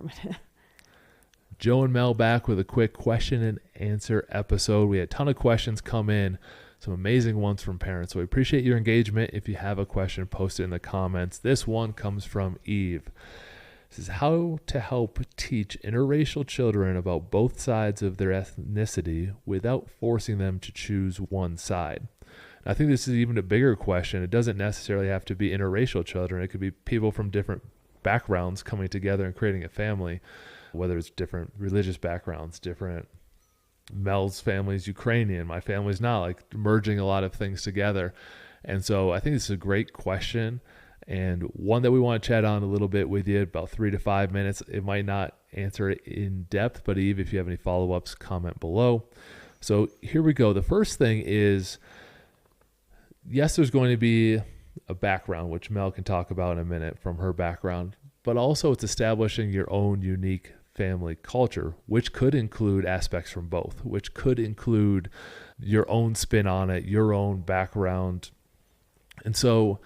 permanent. Joe and Mel back with a quick question and answer episode. We had a ton of questions come in, some amazing ones from parents. So we appreciate your engagement. If you have a question, post it in the comments. This one comes from Eve. This is how to help teach interracial children about both sides of their ethnicity without forcing them to choose one side. And I think this is even a bigger question. It doesn't necessarily have to be interracial children. It could be people from different backgrounds coming together and creating a family, whether it's different religious backgrounds, different Mel's family's Ukrainian, my family's not, like merging a lot of things together. And so I think this is a great question and one that we want to chat on a little bit with you, about 3 to 5 minutes. It might not answer it in depth, but Eve, if you have any follow-ups, comment below. So here we go. The first thing is, yes, there's going to be a background, which Mel can talk about in a minute from her background, but also it's establishing your own unique family culture, which could include aspects from both, which could include your own spin on it, your own background. And so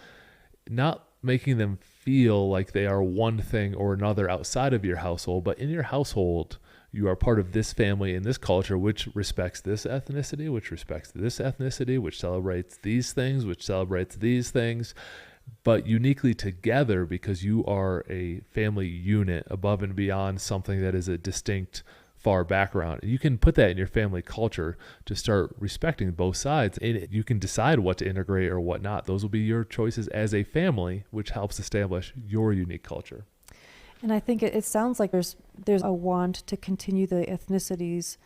not making them feel like they are one thing or another outside of your household, but in your household, you are part of this family and this culture, which respects this ethnicity, which respects this ethnicity, which celebrates these things, which celebrates these things, but uniquely together because you are a family unit above and beyond something that is a distinct far background. You can put that in your family culture to start respecting both sides, and you can decide what to integrate or what not. Those will be your choices as a family, which helps establish your unique culture. And I think it sounds like there's a want to continue the ethnicities,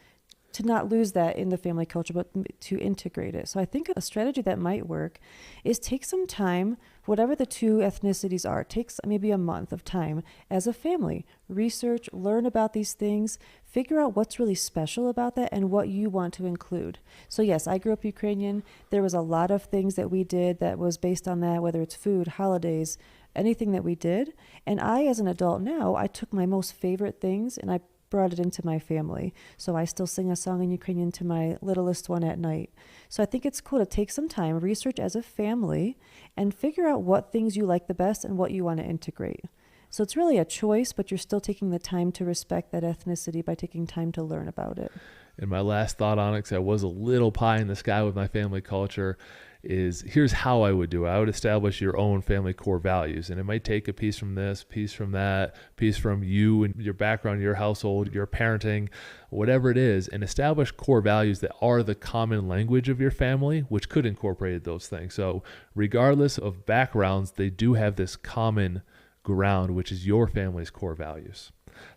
to not lose that in the family culture, but to integrate it. So I think a strategy that might work is take some time, whatever the two ethnicities are, takes maybe a month of time as a family, research, learn about these things, figure out what's really special about that and what you want to include. So yes, I grew up Ukrainian. There was a lot of things that we did that was based on that, whether it's food, holidays, anything that we did. And I, as an adult now, I took my most favorite things and I brought it into my family. So I still sing a song in Ukrainian to my littlest one at night. So I think it's cool to take some time, research as a family, and figure out what things you like the best and what you want to integrate. So it's really a choice, but you're still taking the time to respect that ethnicity by taking time to learn about it. And my last thought on it, because I was a little pie in the sky with my family culture, is here's how I would do it. I would establish your own family core values. And it might take a piece from this, piece from that, piece from you and your background, your household, your parenting, whatever it is, and establish core values that are the common language of your family, which could incorporate those things. So regardless of backgrounds, they do have this common ground, which is your family's core values.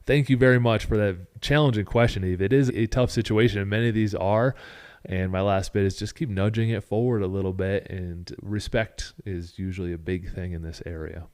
Thank you very much for that challenging question, Eve. It is a tough situation, and many of these are. And my last bit is just keep nudging it forward a little bit, and respect is usually a big thing in this area.